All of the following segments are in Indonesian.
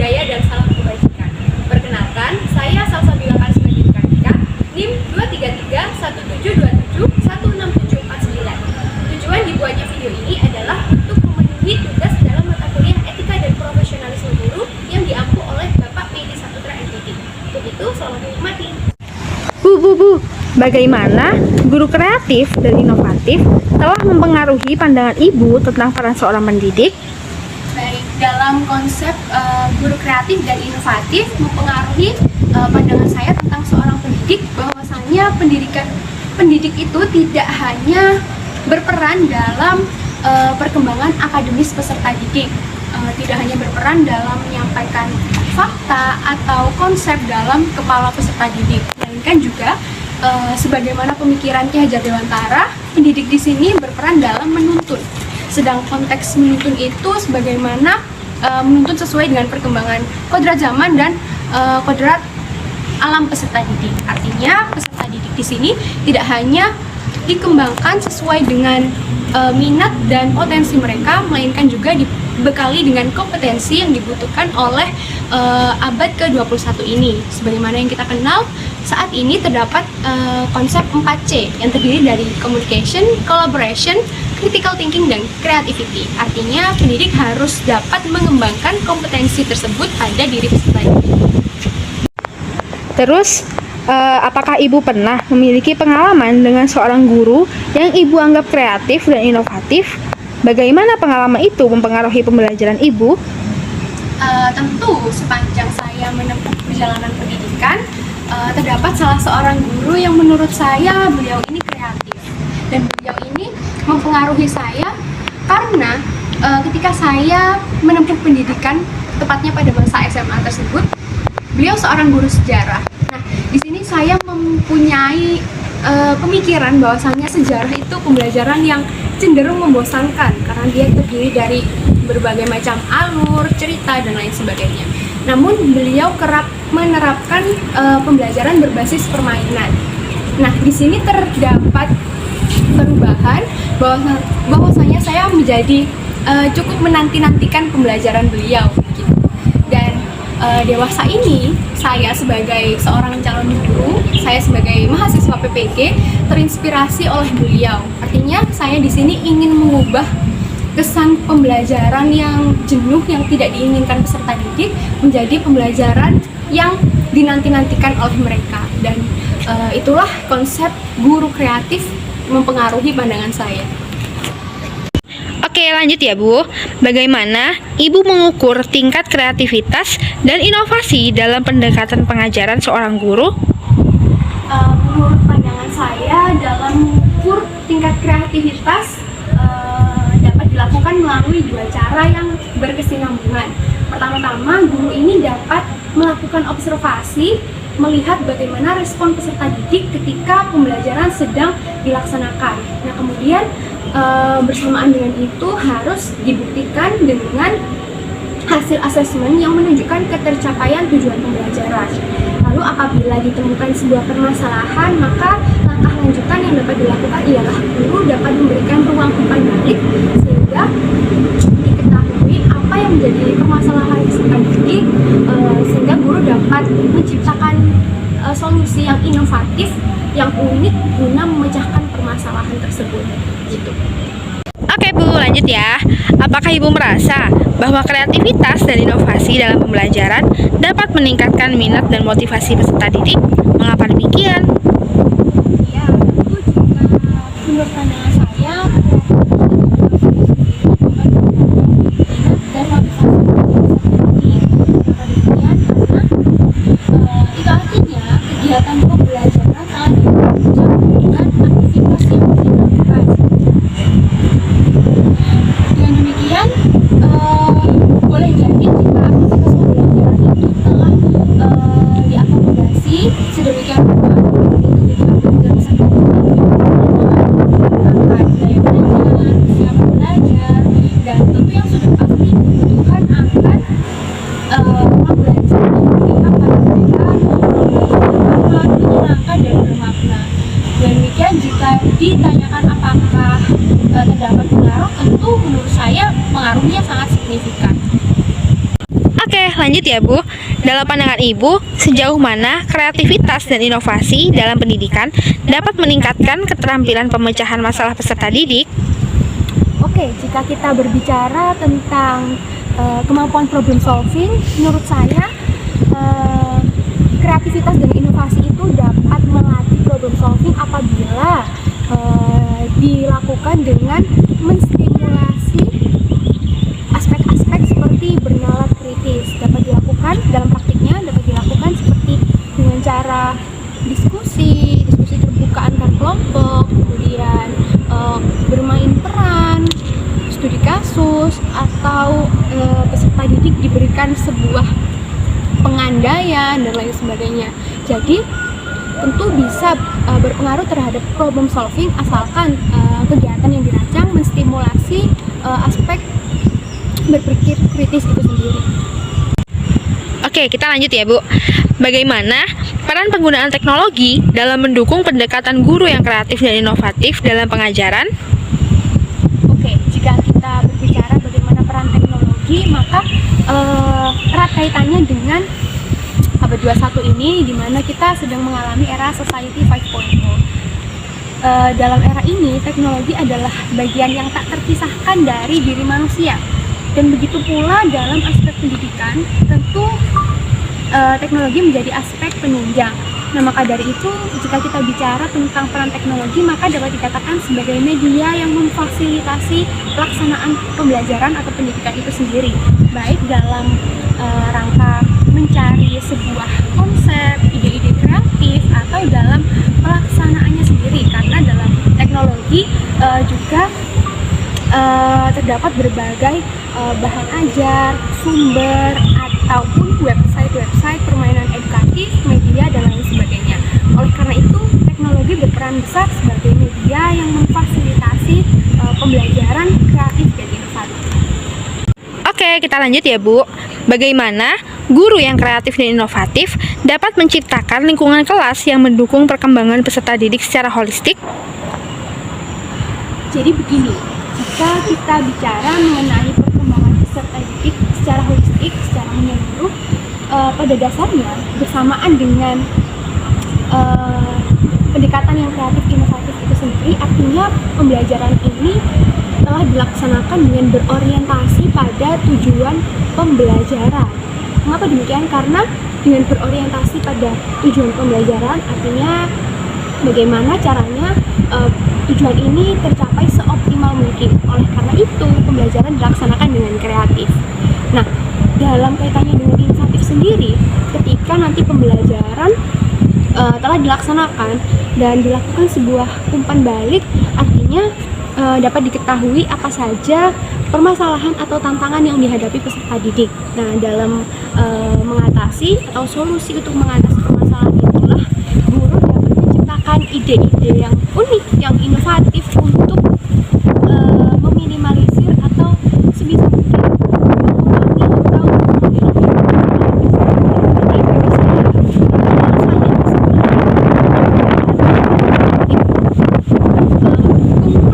budaya dan salam kebajikan. Perkenalkan, saya Salsabila Karisma Dika, NIM 23317271674. Tujuan dibuatnya video ini adalah untuk memenuhi tugas dalam mata kuliah Etika dan Profesionalisme Guru yang diampu oleh Bapak Medi Saputra MPT. Untuk itu, selamat menikmati. Bu, bagaimana guru kreatif dan inovatif telah mempengaruhi pandangan Ibu tentang peran seorang pendidik? Baik, dalam konsep guru kreatif dan inovatif mempengaruhi pandangan saya tentang seorang pendidik, bahwasanya pendidik itu tidak hanya berperan dalam perkembangan akademis peserta didik, tidak hanya berperan dalam menyampaikan fakta atau konsep dalam kepala peserta didik, melainkan juga sebagaimana pemikiran Ki Hajar Dewantara, pendidik di sini berperan dalam menuntun. Sedang konteks menuntun itu sebagaimana menuntun sesuai dengan perkembangan kodrat zaman dan kodrat alam peserta didik. Artinya peserta didik di sini tidak hanya dikembangkan sesuai dengan minat dan potensi mereka, melainkan juga dibekali dengan kompetensi yang dibutuhkan oleh abad ke-21 ini. Sebagaimana yang kita kenal, saat ini terdapat konsep 4C yang terdiri dari communication, collaboration, critical thinking, dan creativity. Artinya pendidik harus dapat mengembangkan kompetensi tersebut pada diri peserta didik. Terus, apakah Ibu pernah memiliki pengalaman dengan seorang guru yang Ibu anggap kreatif dan inovatif? Bagaimana pengalaman itu mempengaruhi pembelajaran Ibu? Tentu sepanjang saya menempuh perjalanan pendidikan, terdapat salah seorang guru yang menurut saya beliau ini kreatif, dan beliau ini mempengaruhi saya karena ketika saya menempuh pendidikan, tepatnya pada masa SMA tersebut, beliau seorang guru sejarah. Nah, di sini saya mempunyai pemikiran bahwasannya sejarah itu pembelajaran yang cenderung membosankan karena dia terdiri dari berbagai macam alur, cerita, dan lain sebagainya. Namun beliau kerap menerapkan pembelajaran berbasis permainan. Nah, di sini terdapat perubahan bahwasanya saya menjadi cukup menanti-nantikan pembelajaran beliau gitu. Dan dewasa ini saya sebagai seorang calon guru, saya sebagai mahasiswa PPG terinspirasi oleh beliau. Artinya saya di sini ingin mengubah kesan pembelajaran yang jenuh yang tidak diinginkan peserta didik menjadi pembelajaran yang dinanti-nantikan oleh mereka, dan itulah konsep guru kreatif mempengaruhi pandangan saya. Oke, lanjut ya Bu. Bagaimana Ibu mengukur tingkat kreativitas dan inovasi dalam pendekatan pengajaran seorang guru? Menurut pandangan saya, dalam mengukur tingkat kreativitas dapat dilakukan melalui dua cara yang berkesinambungan. Pertama-tama, guru ini dapat melakukan observasi, melihat bagaimana respon peserta didik ketika pembelajaran sedang dilaksanakan. Nah, kemudian bersamaan dengan itu harus dibuktikan dengan hasil asesmen yang menunjukkan ketercapaian tujuan pembelajaran. Lalu apabila ditemukan sebuah permasalahan, maka langkah lanjutan yang dapat dilakukan ialah guru dapat memberikan ruang umpan balik sehingga diketahui apa yang menjadi permasalahan peserta didik, sehingga guru dapat menciptakan solusi yang inovatif, yang unik guna memecahkan permasalahan tersebut. Gitu. Oke Bu, lanjut ya. Apakah Ibu merasa bahwa kreativitas dan inovasi dalam pembelajaran dapat meningkatkan minat dan motivasi peserta didik? Mengapa demikian? Ya, itu juga menurut pandangan saya dan motivasi itu artinya kegiatan pembelajaran sangat ditunjang dengan aktivitas yang dilakukan. Dengan demikian, boleh jadi jika aktivitas pembelajaran itu telah diakomodasi sedemikian rupa, ketika bisa menggunakan gaya belajar, siapa belajar, dan tentu yang sudah pasti dibutuhkan akan ruang belajar yang pihak pada mereka menyenangkan dan bermakna. Dan demikian, jika ditanyakan apakah terdapat pengaruh, tentu menurut saya pengaruhnya sangat signifikan. Oke, lanjut ya Bu. Dalam pandangan Ibu, sejauh mana kreativitas dan inovasi dalam pendidikan dapat meningkatkan keterampilan pemecahan masalah peserta didik? Oke, jika kita berbicara tentang kemampuan problem solving, menurut saya kreativitas dan inovasi itu dapat melatih problem solving apabila dilakukan dengan menstimulasi aspek-aspek seperti bernalar kritis. Dapat dilakukan dalam praktiknya, dapat dilakukan seperti dengan cara diskusi terbuka antar kelompok, kemudian bermain peran, studi kasus, atau peserta didik diberikan sebuah pengandaian dan lain sebagainya. Jadi tentu bisa berpengaruh terhadap problem solving asalkan kegiatan yang dirancang menstimulasi aspek berpikir kritis itu sendiri. Oke, kita lanjut ya Bu. Bagaimana peran penggunaan teknologi dalam mendukung pendekatan guru yang kreatif dan inovatif dalam pengajaran? Oke, jika kita berbicara bagaimana peran teknologi, maka erat kaitannya dengan abad 21 ini, di mana kita sedang mengalami era Society 5.0. Dalam era ini, teknologi adalah bagian yang tak terpisahkan dari diri manusia. Dan begitu pula dalam aspek pendidikan, tentu teknologi menjadi aspek penunjang. Nah, maka dari itu, jika kita bicara tentang peran teknologi, maka dapat dikatakan sebagai media yang memfasilitasi pelaksanaan pembelajaran atau pendidikan itu sendiri, baik dalam rangka mencari sebuah konsep, ide-ide kreatif, atau dalam pelaksanaannya sendiri, karena dalam teknologi juga terdapat berbagai bahan ajar, sumber, ataupun website permainan edukatif, media, dan lain sebagainya. Oleh karena itu, teknologi berperan besar sebagai media yang memfasilitasi pembelajaran kreatif dan inovatif. Oke, kita lanjut ya Bu. Bagaimana guru yang kreatif dan inovatif dapat menciptakan lingkungan kelas yang mendukung perkembangan peserta didik secara holistik? Jadi begini, jika kita bicara mengenai perkembangan peserta didik secara holistik, secara menyeluruh, pada dasarnya bersamaan dengan pendekatan yang kreatif inovatif itu sendiri, artinya pembelajaran ini telah dilaksanakan dengan berorientasi pada tujuan pembelajaran. Mengapa demikian? Karena dengan berorientasi pada tujuan pembelajaran, artinya bagaimana caranya tujuan ini tercapai seoptimal mungkin. Oleh karena itu, pembelajaran dilaksanakan dengan kreatif. Nah, dalam kaitannya dengan inovatif sendiri, ketika nanti pembelajaran telah dilaksanakan dan dilakukan sebuah umpan balik, artinya dapat diketahui apa saja permasalahan atau tantangan yang dihadapi peserta didik. Nah, dalam mengatasi atau solusi untuk mengatasi permasalahan itulah guru dapat menciptakan ide-ide yang unik, yang inovatif untuk meminimalisir atau sebisa mungkin mengurangi atau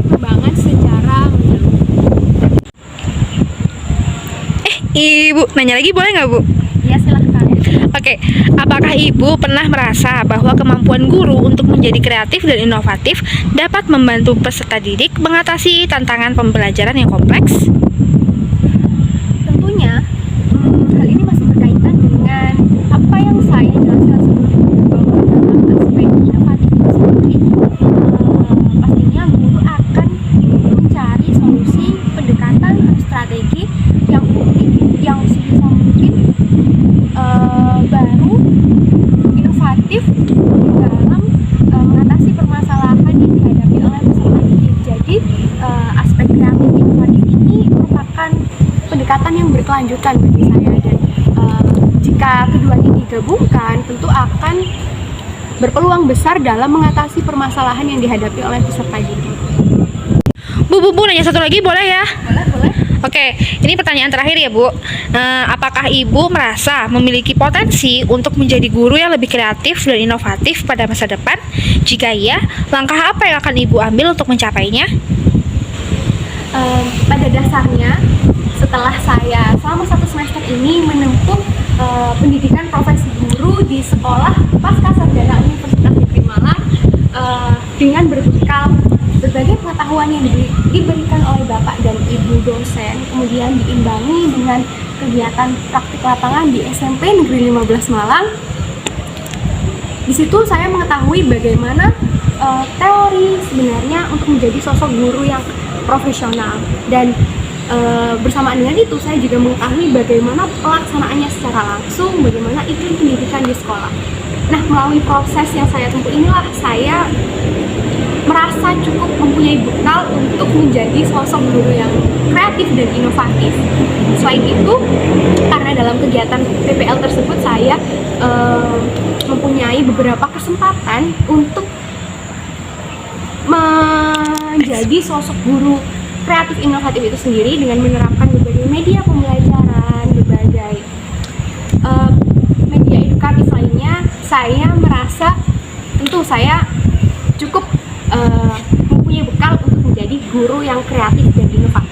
perkembangan secara Ibu, nanya lagi boleh nggak Bu? ya, silahkan. Oke, apakah Ibu pernah merasa bahwa kemampuan guru untuk menjadi kreatif dan inovatif dapat membantu peserta didik mengatasi tantangan pembelajaran yang kompleks? Tentunya hal ini masih berkaitan dengan apa yang saya jelaskan sebelumnya, bahwa dalam aspek inovatif itu sendiri pastinya guru akan mencari solusi, pendekatan, strategi yang unik, yang sebisa mungkin baru, inovatif dalam mengatasi permasalahan yang dihadapi oleh peserta didik. Jadi aspek kreatif inovatif ini merupakan pendekatan yang berkelanjutan bagi saya, dan jika keduanya digabungkan tentu akan berpeluang besar dalam mengatasi permasalahan yang dihadapi oleh peserta didik. Bu, nanya satu lagi boleh ya? Boleh. Oke, ini pertanyaan terakhir ya Bu. Apakah Ibu merasa memiliki potensi untuk menjadi guru yang lebih kreatif dan inovatif pada masa depan? Jika iya, langkah apa yang akan Ibu ambil untuk mencapainya? Pada dasarnya, setelah saya selama 1 semester ini menempuh pendidikan profesi guru di sekolah Pascasarjana Universitas Negeri Malang dengan berbekal berbagai pengetahuan yang diberikan oleh Bapak dan Ibu dosen, kemudian diimbangi dengan kegiatan praktik lapangan di SMP Negeri 15 Malang. Di situ saya mengetahui bagaimana teori sebenarnya untuk menjadi sosok guru yang profesional, dan bersamaan dengan itu saya juga mengetahui bagaimana pelaksanaannya secara langsung, bagaimana iklim pendidikan di sekolah. Nah, melalui proses yang saya tempuh inilah saya merasa cukup mempunyai bekal untuk menjadi sosok guru yang kreatif dan inovatif. Selain itu, karena dalam kegiatan PPL tersebut saya mempunyai beberapa kesempatan untuk menjadi sosok guru kreatif inovatif itu sendiri dengan menerapkan berbagai media pembelajaran, berbagai media edukatif lainnya. Saya merasa tentu saya cukup mempunyai bekal untuk menjadi guru yang kreatif dan inovatif.